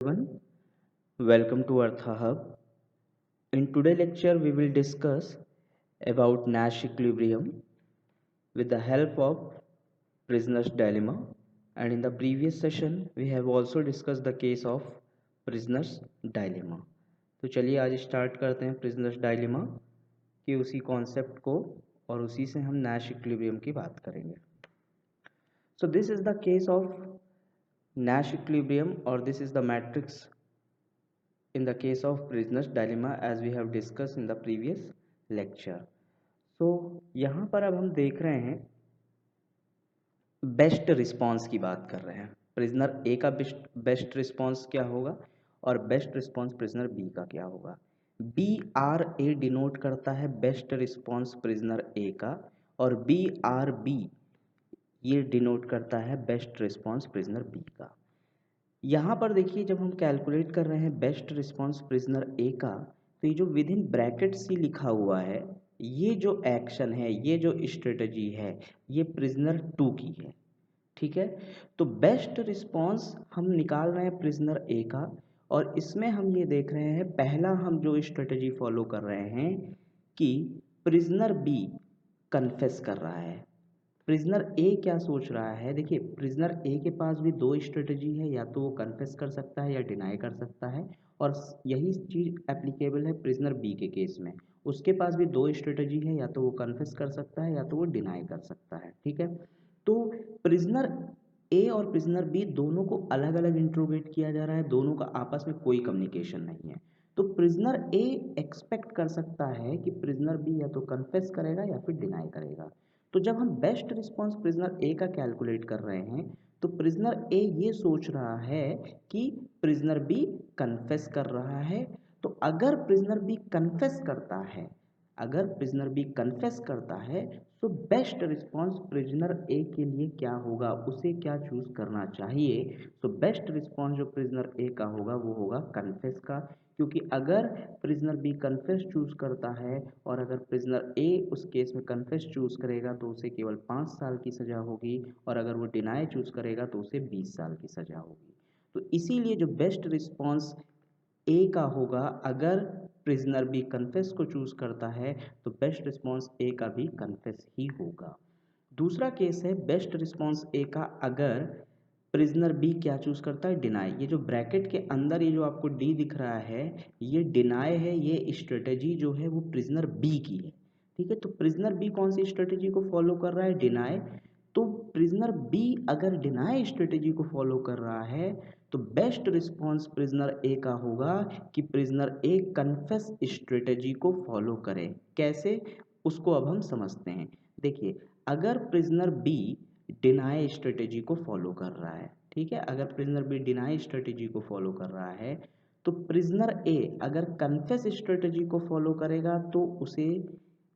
Everyone, welcome to Artha Hub. In today's lecture, we will discuss about Nash equilibrium with the help of prisoner's dilemma. And in the previous session, we have also discussed the case of prisoner's dilemma. तो चलिए आज start करते हैं prisoner's dilemma कि उसी concept को और उसी से हम Nash equilibrium की बात करेंगे. So this is the case of Nash equilibrium, or this is the matrix in the case of prisoner's dilemma as we have discussed in the previous lecture. So यहाँ पर अब हम देख रहे हैं बेस्ट रिस्पांस की बात कर रहे हैं. प्रिजनर ए का बेस्ट रिस्पांस क्या होगा और बेस्ट रिस्पांस प्रिजनर बी का क्या होगा. बी आर ए डिनोट करता है बेस्ट रिस्पांस प्रिजनर ए का और बी आर बी ये डिनोट करता है बेस्ट रिस्पांस प्रिजनर बी का. यहाँ पर देखिए जब हम कैलकुलेट कर रहे हैं बेस्ट रिस्पांस प्रिजनर ए का, तो ये जो विद इन ब्रैकेट सी लिखा हुआ है, ये जो एक्शन है, ये जो स्ट्रेटजी है, ये प्रिजनर 2 की है. ठीक है, तो बेस्ट रिस्पांस हम निकाल रहे हैं प्रिजनर ए का और इसमें हम ये देख रहे हैं पहला हम जो स्ट्रेटजी फॉलो कर रहे हैं कि प्रिजनर बी कन्फेस कर रहा है. प्रिजनर ए क्या सोच रहा है, देखिए प्रिजनर ए के पास भी दो स्ट्रेटजी है, या तो वो कन्फेस कर सकता है या डिनाई कर सकता है, और यही चीज़ एप्लीकेबल है प्रिजनर बी के केस में. उसके पास भी दो स्ट्रेटजी है, या तो वो कन्फेस कर सकता है या तो वो डिनाई कर सकता है. ठीक है, तो प्रिजनर ए और प्रिजनर बी दोनों को अलग अलग इंट्रोगेट किया जा रहा है, दोनों का आपस में कोई कम्युनिकेशन नहीं है. तो प्रिजनर ए एक्सपेक्ट कर सकता है कि प्रिजनर बी या तो कन्फेस करेगा या फिर डिनाई करेगा. तो जब हम बेस्ट रिस्पांस प्रिजनर ए का कैलकुलेट कर रहे हैं, तो प्रिजनर ए ये सोच रहा है कि प्रिजनर बी कन्फेस कर रहा है. तो अगर प्रिजनर बी कन्फेस करता है, अगर प्रिजनर बी कन्फेस करता है, तो बेस्ट रिस्पांस प्रिजनर ए के लिए क्या होगा, उसे क्या चूज करना चाहिए. तो बेस्ट रिस्पांस जो प्रिजनर ए का होगा वो होगा कन्फेस का, क्योंकि अगर प्रिजनर बी कन्फेस चूज करता है और अगर प्रिजनर ए उस केस में कन्फेस चूज करेगा तो उसे केवल 5 साल की सज़ा होगी, और अगर वो डिनाई चूज करेगा तो उसे 20 साल की सज़ा होगी. तो इसीलिए जो बेस्ट रिस्पांस ए का होगा, अगर प्रिजनर बी कन्फेस को चूज करता है तो बेस्ट रिस्पांस ए का भी कन्फेस ही होगा. दूसरा केस है बेस्ट रिस्पांस ए का अगर प्रिजनर बी क्या चूज करता है, डिनाई. ये जो ब्रैकेट के अंदर ये जो आपको डी दिख रहा है, ये डिनाई है, ये स्ट्रेटेजी जो है वो प्रिजनर बी की है. ठीक है, तो प्रिजनर बी कौन सी स्ट्रेटेजी को फॉलो कर रहा है, डिनाई. तो प्रिजनर बी अगर डिनाई स्ट्रेटेजी को फॉलो कर रहा है, तो बेस्ट रिस्पांस प्रिजनर ए का होगा कि प्रिजनर ए कन्फेस स्ट्रेटेजी को फॉलो करे. कैसे, उसको अब हम समझते हैं. देखिए, अगर प्रिजनर बी डिनाई स्ट्रेटेजी को फॉलो कर रहा है, ठीक है, अगर प्रिजनर बी डिनाई स्ट्रेटेजी को फॉलो कर रहा है, तो प्रिजनर ए अगर कन्फेस स्ट्रेटेजी को फॉलो करेगा तो उसे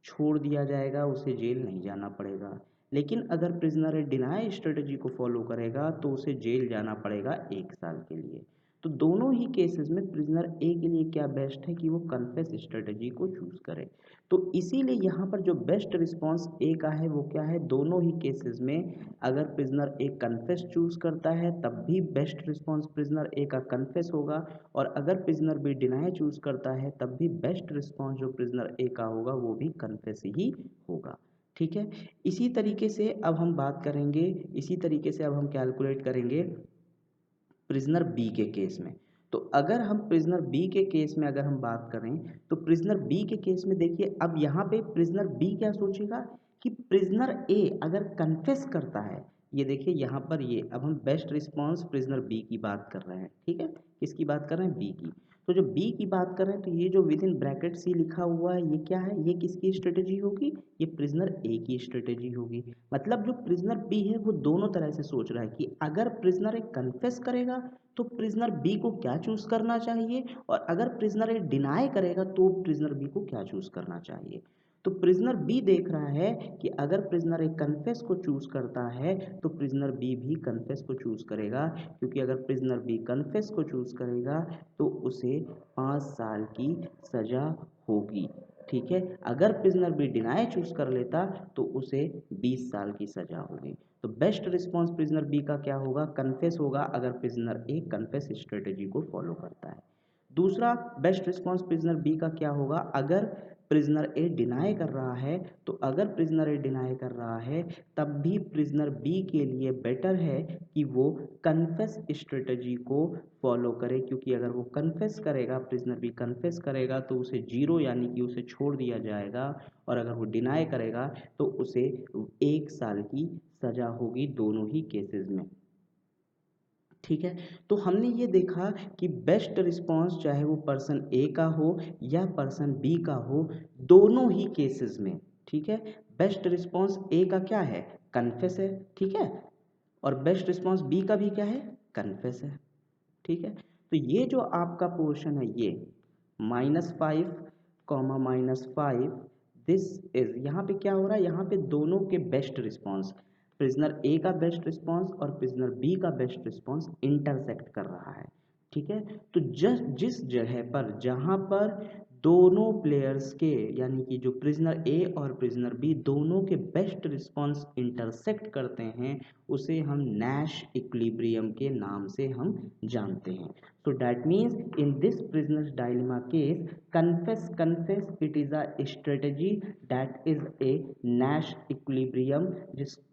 छोड़ दिया जाएगा, उसे जेल नहीं जाना पड़ेगा. लेकिन अगर प्रिजनर ए डिनाई स्ट्रेटेजी को फॉलो करेगा तो उसे जेल जाना पड़ेगा 1 साल के लिए. तो दोनों ही केसेस में प्रिजनर ए के लिए क्या बेस्ट है कि वो कन्फेस स्ट्रेटेजी को चूज करे. तो इसीलिए यहाँ पर जो बेस्ट रिस्पांस ए का है वो क्या है, दोनों ही केसेस में अगर प्रिजनर ए कन्फेस चूज करता है तब भी बेस्ट रिस्पांस प्रिजनर ए का कन्फेस होगा, और अगर प्रिजनर बी डिनाई चूज करता है तब भी बेस्ट रिस्पांस जो प्रिजनर ए का होगा वो भी कन्फेस ही होगा. ठीक है, इसी तरीके से अब हम बात करेंगे, इसी तरीके से अब हम कैलकुलेट करेंगे प्रिजनर बी के केस में. तो अगर हम प्रिजनर बी के केस में अगर हम बात करें, तो प्रिजनर बी के केस में देखिए अब यहाँ पे प्रिजनर बी क्या सोचेगा कि प्रिजनर ए अगर कन्फेस करता है, ये देखिए यहाँ पर ये अब हम बेस्ट रिस्पांस प्रिजनर बी की बात कर रहे हैं. ठीक है, किसकी बात कर रहे हैं, बी की. तो जो बी की बात कर रहे हैं, तो ये जो विद इन ब्रैकेट सी लिखा हुआ है ये क्या है, ये किसकी स्ट्रेटेजी होगी, ये प्रिजनर ए की स्ट्रेटेजी होगी. मतलब जो प्रिजनर बी है वो दोनों तरह से सोच रहा है कि अगर प्रिजनर ए कन्फेस करेगा तो प्रिजनर बी को क्या चूज करना चाहिए, और अगर प्रिजनर ए डिनाई करेगा तो प्रिजनर बी को क्या चूज करना चाहिए. तो प्रिजनर बी देख रहा है कि अगर प्रिजनर ए कन्फेस को चूज करता है तो प्रिजनर बी भी कन्फेस को चूज करेगा, क्योंकि अगर प्रिजनर बी कन्फेस को चूज करेगा तो उसे 5 साल की सजा होगी. ठीक है, अगर प्रिजनर बी डिनाई चूज कर लेता तो उसे 20 साल की सजा होगी. तो बेस्ट रिस्पॉन्स प्रिजनर बी का क्या होगा, कन्फेस होगा अगर प्रिजनर ए कन्फेस स्ट्रेटेजी को फॉलो करता है। दूसरा बेस्ट रिस्पॉन्स प्रिजनर बी का क्या होगा, अगर प्रिजनर ए डिनाई कर रहा है, तो अगर प्रिजनर ए डिनाई कर रहा है तब भी प्रिजनर बी के लिए बेटर है कि वो कन्फेस स्ट्रेटजी को फॉलो करे, क्योंकि अगर वो कन्फेस करेगा, प्रिजनर बी कन्फेस करेगा तो उसे जीरो यानी कि उसे छोड़ दिया जाएगा, और अगर वो डिनाई करेगा तो उसे 1 साल की सजा होगी दोनों ही केसेस में। ठीक है, तो हमने ये देखा कि बेस्ट रिस्पॉन्स चाहे वो पर्सन ए का हो या पर्सन बी का हो, दोनों ही केसेस में, ठीक है, बेस्ट रिस्पॉन्स ए का क्या है, कन्फेस है, ठीक है, और बेस्ट रिस्पॉन्स बी का भी क्या है, कन्फेस है। ठीक है, तो ये जो आपका पोर्शन है ये -5 -5, दिस इज, यहाँ पे क्या हो रहा है, यहाँ पे दोनों के बेस्ट रिस्पॉन्स, प्रिजनर ए का बेस्ट रिस्पॉन्स और प्रिजनर बी का बेस्ट रिस्पॉन्स इंटरसेक्ट कर रहा है। ठीक है, तो जिस जगह पर जहाँ पर दोनों प्लेयर्स के यानी कि जो प्रिजनर ए और प्रिजनर बी दोनों के बेस्ट रिस्पॉन्स इंटरसेक्ट करते हैं, उसे हम नैश इक्विलिब्रियम के नाम से हम जानते हैं। So that means in this prisoner's dilemma case, confess it is a strategy that is a Nash equilibrium,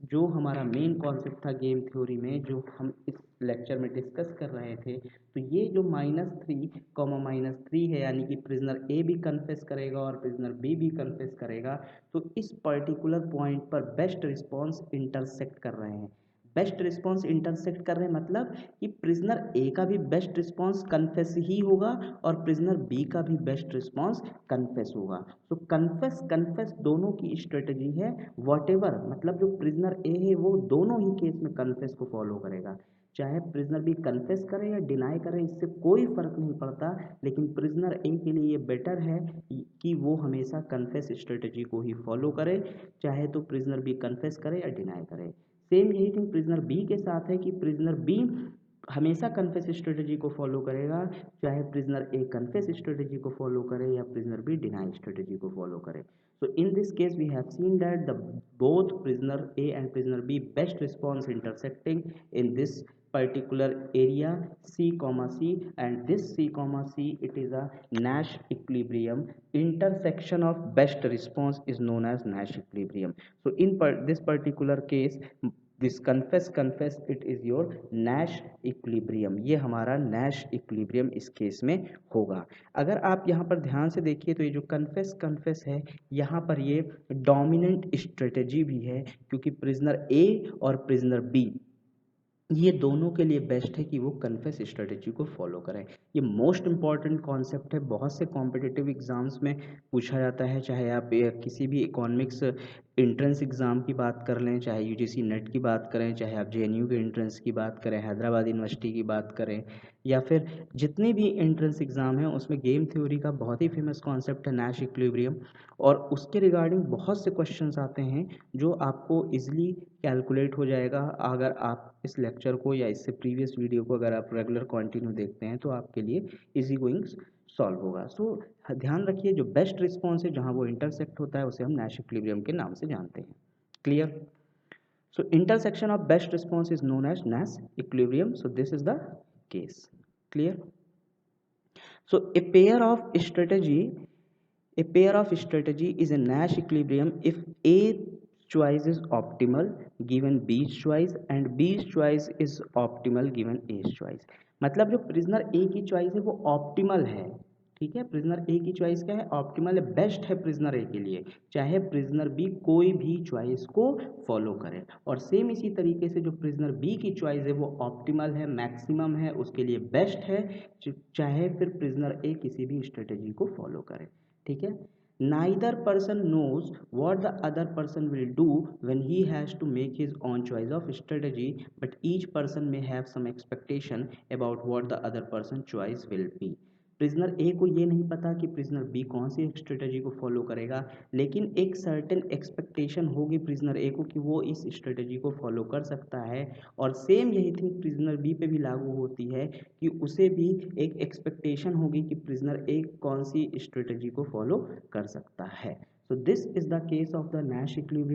जो हमारा मेन कॉन्सेप्ट था गेम थ्योरी में, जो हम इस लेक्चर में डिस्कस कर रहे थे। तो ये जो -3 है, यानी कि प्रिजनर ए भी कन्फेस करेगा और प्रिजनर बी भी कन्फेस करेगा, तो इस पर्टिकुलर पॉइंट पर बेस्ट रिस्पॉन्स इंटरसेक्ट कर रहे हैं। बेस्ट रिस्पॉन्स इंटरसेक्ट कर रहे हैं मतलब कि प्रिजनर ए का भी बेस्ट रिस्पॉन्स कन्फेस ही होगा और प्रिजनर बी का भी बेस्ट रिस्पॉन्स कन्फेस होगा। तो कन्फेस दोनों की स्ट्रेटजी है, वॉटेवर मतलब जो प्रिजनर ए है वो दोनों ही केस में कन्फेस को फॉलो करेगा, चाहे प्रिजनर बी कन्फेस करे या डिनाई करे, इससे कोई फर्क नहीं पड़ता, लेकिन प्रिजनर ए के लिए ये बेटर है कि वो हमेशा कन्फेस स्ट्रेटजी को ही फॉलो करे, चाहे तो प्रिजनर बी कन्फेस करे या डिनाई करे। सेम यही थिंग प्रिजनर बी के साथ है कि प्रिजनर बी हमेशा कन्फेस स्ट्रेटजी को फॉलो करेगा, चाहे प्रिजनर ए कन्फेस स्ट्रेटजी को फॉलो करे या प्रिजनर बी डिनाई स्ट्रेटजी को फॉलो करे। So in this case we have seen that the both prisoner A and prisoner B best response intersecting in this particular area C, and this C, it is a Nash equilibrium. Intersection of best response is known as Nash equilibrium. So in this particular case this confess it is your Nash equilibrium, ये हमारा Nash equilibrium इस case में होगा। अगर आप यहाँ पर ध्यान से देखिए तो ये जो कन्फेस है, यहाँ पर ये डोमिनेंट स्ट्रेटेजी भी है, क्योंकि प्रिजनर ए और प्रिजनर बी ये दोनों के लिए बेस्ट है कि वो कन्फेस स्ट्रेटेजी को फॉलो करें। ये मोस्ट इंपॉर्टेंट कॉन्सेप्ट है, बहुत से कॉम्पिटिटिव एग्जाम्स में पूछा जाता है, चाहे आप किसी भी इकोनॉमिक्स एंट्रेंस एग्ज़ाम की बात कर लें, चाहे यूजीसी नेट की बात करें, चाहे आप जेएनयू के एंट्रेंस की बात करें, हैदराबाद यूनिवर्सिटी की बात करें, या फिर जितने भी एंट्रेंस एग्ज़ाम हैं उसमें गेम थ्योरी का बहुत ही फेमस कॉन्सेप्ट है नैश इक्विलिब्रियम, और उसके रिगार्डिंग बहुत से क्वेश्चंस आते हैं जो आपको इजीली कैलकुलेट हो जाएगा अगर आप इस लेक्चर को या इससे प्रीवियस वीडियो को अगर आप रेगुलर कंटिन्यू देखते हैं, तो आपके लिए इजी गोइंग सॉल्व होगा। सो ध्यान रखिए, जो बेस्ट रिस्पॉन्स है जहाँ वो इंटरसेक्ट होता है उसे हम नैश इक्विलिब्रियम के नाम से जानते हैं। Clear? So intersection of best response is known as Nash equilibrium, so this is the case. Clear? So a pair of strategy is a Nash equilibrium if A choice is optimal given B's choice and B's choice is optimal given A's choice। मतलब जो prisoner ए की choice है वो optimal है, ठीक है, prisoner ए की choice क्या है, ऑप्टिमल है, बेस्ट है प्रिजनर ए के लिए, चाहे प्रिजनर बी कोई भी चॉइस को फॉलो करे, और सेम इसी तरीके से जो प्रिजनर बी की चॉइस है वो ऑप्टिमल है, मैक्सिमम है, उसके लिए बेस्ट है, चाहे फिर प्रिजनर ए किसी भी स्ट्रेटेजी को फॉलो करे। ठीक है, neither person knows what the other person will do when he has to make his own choice of strategy, but each person may have some expectation about what the other person choice will be। Prisoner A को ये नहीं पता कि prisoner B कौन सी strategy को follow करेगा, लेकिन एक सर्टेन एक्सपेक्टेशन होगी प्रिजनर ए को कि वो इस स्ट्रेटजी को फॉलो कर सकता है, और सेम यही थिंग प्रिजनर बी पे भी लागू होती है कि उसे भी एक एक्सपेक्टेशन होगी कि प्रिजनर ए कौन सी स्ट्रेटजी को फॉलो कर सकता है। सो this is the case of the Nash equilibrium.